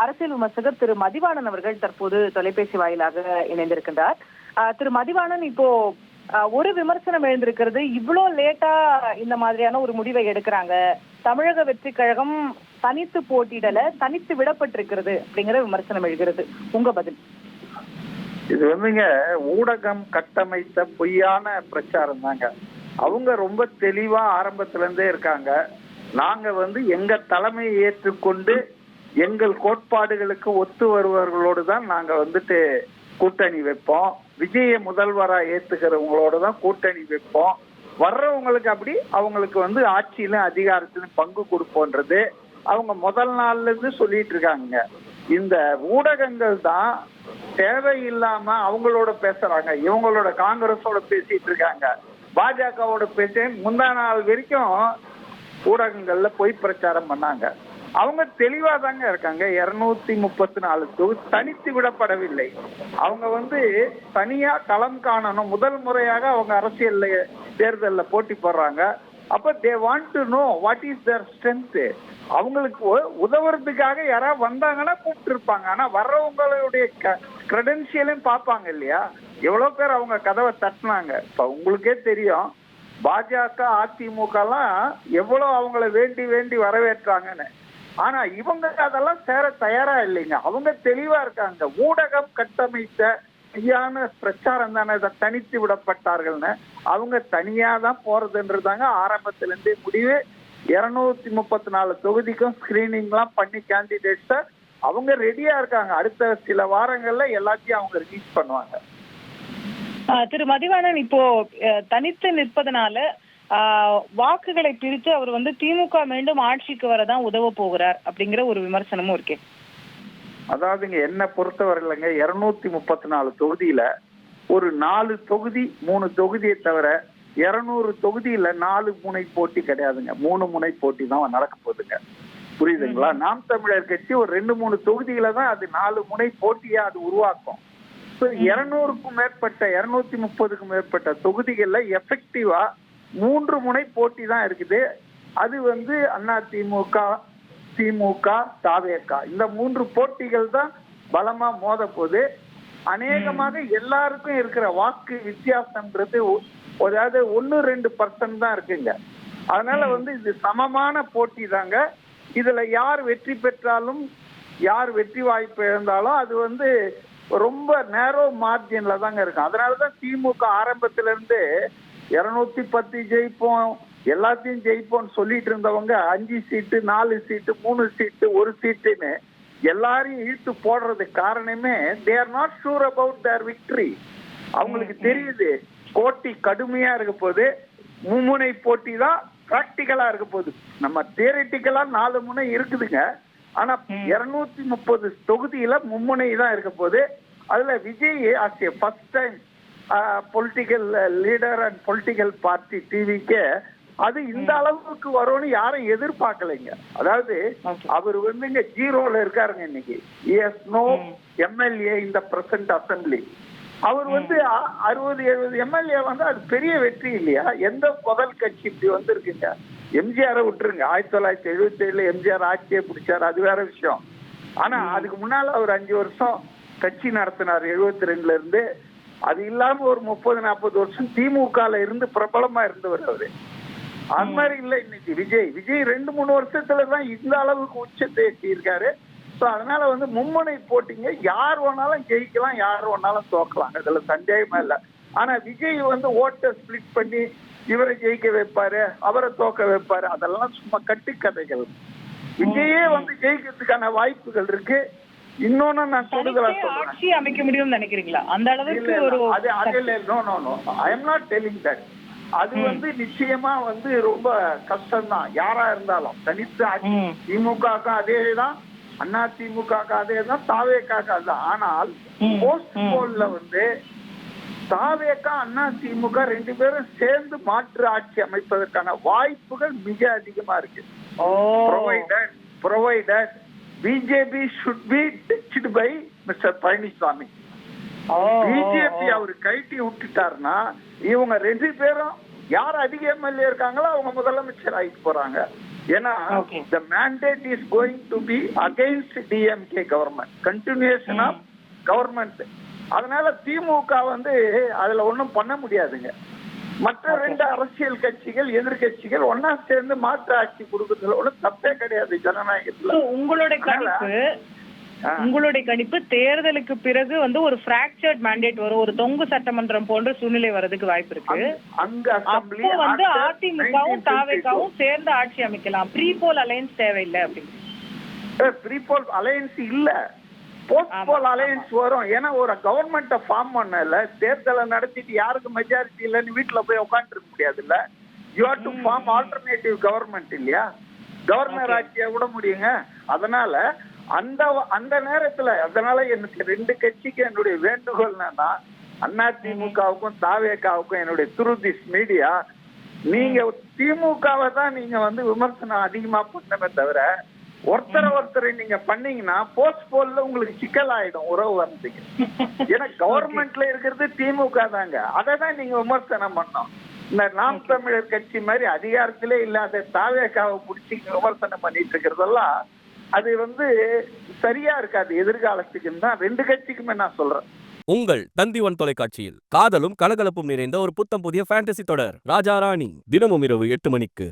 அரசியல் விமர்சகர் திரு மதிவாணன் அவர்கள் தற்போது தொலைபேசி வாயிலாக இணைந்திருக்கின்றார். திரு மதிவாணன், இப்போ ஒரு விமர்சனம் எழுந்திருக்கிறது, இவ்வளோ லேட்டா இந்த மாதிரியான ஒரு முடிவை எடுக்கிறாங்க, தமிழக வெற்றி கழகம் தனித்து போட்டியிடல, தனித்து விடப்பட்டிருக்கிறது அப்படிங்கிற விமர்சனம் எழுகிறது. உங்க பதில்? இது வந்துங்க ஊடகம் கட்டமைத்த பொய்யான பிரச்சாரம் தாங்க. அவங்க ரொம்ப தெளிவா ஆரம்பத்துல இருந்தே இருக்காங்க. நாங்க எங்க தலைமையை ஏற்றுக்கொண்டு எங்கள் கோட்பாடுகளுக்கு ஒத்து வருபவர்களோடு தான் நாங்க கூட்டணி வைப்போம். விஜய முதல்வரா ஏத்துக்கிறவங்களோட தான் கூட்டணி வைப்போம். வர்றவங்களுக்கு அப்படி அவங்களுக்கு ஆட்சியிலும் அதிகாரத்திலும் பங்கு கொடுப்போன்றது அவங்க முதல் நாள்ல இருந்து சொல்லிட்டு இருக்காங்க. இந்த ஊடகங்கள் தான் தேவையில்லாம அவங்களோட பேசுறாங்க, இவங்களோட காங்கிரஸோட பேசிட்டு இருக்காங்க, பாஜகவோட பேச முந்தா நாள் வரைக்கும் ஊடகங்கள்ல பொய் பிரச்சாரம் பண்ணாங்க. அவங்க தெளிவா தாங்க இருக்காங்க. 234 தொகுதி தனித்து விடப்படவில்லை. அவங்க தனியா களம் காணணும். முதல் முறையாக அவங்க அரசியல் தேர்தல்ல போட்டி போடுறாங்க. அப்ப they want to know what is there strength. அவங்களுக்கு உதவுறதுக்காக யாராவது வந்தாங்கன்னா கூப்பிட்டு இருப்பாங்க. ஆனா வர்றவங்களுடைய கிரெடென்சியலையும் பார்ப்பாங்க இல்லையா? எவ்வளவு பேர் அவங்க கதவை தட்டினாங்க. இப்ப உங்களுக்கே தெரியும், பாஜக அதிமுக எல்லாம் எவ்வளவு அவங்கள வேண்டி வேண்டி வரவேற்றாங்கன்னு. ஆனா இவங்க அதெல்லாம் சேர தயாரா இல்லைங்க. அவங்க தெளிவா இருக்காங்க. ஊடகம் கட்டமைத்த சரியான பிரச்சாரம் தானே தனித்து விடப்பட்டார்கள்னு. அவங்க தனியா தான் போறதுன்றதாங்க ஆரம்பத்துல இருந்தே முடிவு. 234 தொகுதிக்கும் ஸ்கிரீனிங் எல்லாம் பண்ணி கேண்டிடேட்ஸ அவங்க ரெடியா இருக்காங்க. அடுத்த சில வாரங்கள்ல எல்லாத்தையும் அவங்க ரிலீஸ் பண்ணுவாங்க. திரு மதிவாணன், இப்போ தனித்து நிற்பதனால வாக்குகளை பிரித்து அவர் திமுக மீண்டும் ஆட்சிக்கு வரதான் உதவ போகிறார் அப்படிங்கிற ஒரு விமர்சனமும் இருக்கு. அதாவதுங்க என்ன பொறுத்தவரையிலங்க 234 தொகுதியில ஒரு 4 தொகுதி 3 தொகுதியை தவிர 200 தொகுதியில 4 முனை போட்டி கிடையாதுங்க. 3 முனை போட்டி தான் நடக்க போகுதுங்க. புரியுதுங்களா? நாம் தமிழர் கட்சி ஒரு 2-3 தொகுதியில தான் அது 4 முனை போட்டியா அது உருவாக்கும். 200க்கும் மேற்பட்ட 230க்கும் மேற்பட்ட தொகுதிகள்ல எஃபெக்டிவா 3 முனை போட்டி தான் இருக்குது. அது அதிமுக, திமுக, தவேக இந்த 3 போட்டிகள் தான் பலமா மோத போது. அநேகமாக எல்லாருக்கும் இருக்கிற வாக்கு வித்தியாசம்ன்றது அதாவது 1-2% தான் இருக்குங்க. அதனால இது சமமான போட்டி தாங்க. இதுல யார் வெற்றி பெற்றாலும் யார் வெற்றி வாய்ப்பு இழந்தாலும் அது ரொம்ப நேரோ மார்ஜின்ல தாங்க இருக்கும். அதனாலதான் திமுக ஆரம்பத்துல இருந்து 210 ஜெயிப்போம், எல்லாத்தையும் ஜெயிப்போம்னு சொல்லிட்டு இருந்தவங்க 5 சீட்டு 4 சீட்டு 3 சீட்டு 1 சீட்டுன்னு எல்லாரையும் இழுத்து போடுறதுக்கு காரணமே they are not sure about their victory. அவங்களுக்கு தெரியுது போட்டி கடுமையா இருக்க போது, மும்முனை போட்டி தான் பிராக்டிக்கலா இருக்க போகுது. நம்ம தியரிட்டிக்கலா 4 முனை இருக்குதுங்க. ஆனா 230 தொகுதியில மும்முனை தான் இருக்க போது. அதுல Vijay as a first time political leader and political party டிவிக்கு அது இந்த அளவுக்கு வரும்னு யாரும் எதிர்பார்க்கலைங்க. அதாவது அவர் இங்க ஜீரோல இருக்காருங்க இன்னைக்கு. நோ எம்எல்ஏ இந்த பிரசன்ட் அசம்பிளி. அவர் 60-70 எம்எல்ஏ அது பெரிய வெற்றி இல்லையா? எந்த முதல் கட்சி இப்படி இருக்குங்க? எம்ஜிஆரை விட்டுருங்க, 1977 எம்ஜிஆர் ஆட்சியை பிடிச்சாரு, அது வேற விஷயம். ஆனா அதுக்கு முன்னால அவர் 5 வருஷம் கட்சி நடத்தினார் 72ல இருந்து. அது இல்லாம ஒரு 30-40 வருஷம் திமுகல இருந்து பிரபலமா இருந்தவர் அவரு. அது மாதிரி இல்ல இன்னைக்கு விஜய் 2-3 வருஷத்துலதான் இந்த அளவுக்கு உச்சத்தை எட்டியிருக்காரு. அதனால மும்முனை போட்டிங்க, யார் வேணாலும் ஜெயிக்கலாம், யார் வேணாலும் தோக்கலாம், இதுல சந்தேகமா இல்ல. ஆனா விஜய் ஓட்டை ஸ்பிளிட் பண்ணி இவரை ஜெயிக்க வைப்பாரு, அவரை தோக்க வைப்பாரு, அதெல்லாம் சும்மா கட்டுக்கதைகள். விஜயே ஜெயிக்கிறதுக்கான வாய்ப்புகள் இருக்கு. இன்னொன்னு நான் கூடுதலா சொல்றேன், ஆட்சி அமைக்க முடியும்னு நினைக்கிறீங்களா? அந்த அளவுக்கு I am not telling that. அது நிச்சயமா ரொம்ப கஷ்டம் தான் யாரா இருந்தாலும். தனித்து ஆட்சி திமுக அதேதான், அண்ணா திமுக அதேதான், தாவேக்காக அதுதான். ஆனால் போஸ்ட் போல்ல தாவேக்கா அண்ணா திமுக 2 பேரும் சேர்ந்து மாற்று ஆட்சி அமைப்பதற்கான வாய்ப்புகள் மிக அதிகமா இருக்கு. provided BJP should be ditched by Mr. Palaniswami. BJP அவர் கைட்டி விட்டுட்டாருன்னா இவங்க 2 பேரும் யார் அதிக எம்எல்ஏ இருக்காங்களோ அவங்க முதலமைச்சர் ஆகிட்டு போறாங்க. ஏன்னா Okay. the mandate is going to be against DMK government, continuation of government. அதனால திமுக வந்து அதுல ஒண்ணும் பண்ண முடியாதுங்க. மற்ற ரெண்டு அரசியல் கட்சிகள் எதிர்கட்சிகள் ஒன்னா சேர்ந்து மாற்று ஆட்சி கொடுக்கறதுல ஒன்றும் தப்பே கிடையாது ஜனநாயகத்துல. உங்களுடைய கணிப்பு தேர்தலுக்கு பிறகு வந்து ஒரு பிராக்சர்ட் மேண்டேட் வரும், ஒரு தொங்கு சட்டமன்றம் போன்ற சூழ்நிலை வர்றதுக்கு வாய்ப்பு இருக்கு. அப்போ வந்து அதிமுகவும் தாவேகாவும் சேர்ந்து ஆட்சி அமைக்கலாம், ப்ரீபோல் அலையன்ஸ் தேவையில்லை அப்படின்னு. ப்ரீபோல் அலையன்ஸ் இல்ல, போஸ்ட் போல் அலையன்ஸ் வரும். ஏன்னா ஒரு கவர்மெண்ட்டை ஃபார்ம் பண்ணல, தேர்தலை நடத்திட்டு யாருக்கு மெஜாரிட்டி இல்லைன்னு வீட்டுல போய் உட்காந்து இருக்க முடியாது இல்ல. You have to form alternative government இல்லையா, கவர்னர் ஆட்சியை விட முடியுங்க. அதனால அந்த நேரத்துல அதனால எனக்கு ரெண்டு கட்சிக்கு என்னுடைய வேண்டுகோள் என்னன்னா, அதிமுகவுக்கும் தாவேகாவுக்கும் என்னுடைய த்ரூ திஸ் மீடியா, நீங்க திமுகவை தான் நீங்க வந்து விமர்சனம் அதிகமா பண்ணவே தவிர ஒருத்தரை நீங்க பண்ணீங்கன்னா போஸ்ட் போல்ல உங்களுக்கு சிக்கல் ஆயிடும் உறவு வரதுக்கு. ஏன்னா கவர்மெண்ட்ல இருக்கிறது திமுக தாங்க, அதை தான் நீங்க விமர்சனம் பண்ணோம். இந்த நாம் தமிழர் கட்சி மாதிரி அதிகாரத்திலே இல்லாத தாவேகாவை பிடிச்சி விமர்சனம் பண்ணிட்டு இருக்கிறதெல்லாம் அது வந்து சரியா இருக்காது எதிர்காலத்துக்குன்னு தான் ரெண்டு கட்சிக்குமே நான் சொல்றேன். உங்கள் தந்தி1 தொலைக்காட்சியில் காதலும் கலகலப்பும் நிறைந்த ஒரு புத்தம் புதிய ஃபேண்டசி தொடர் ராஜா ராணி தினமும் இரவு 8 மணிக்கு.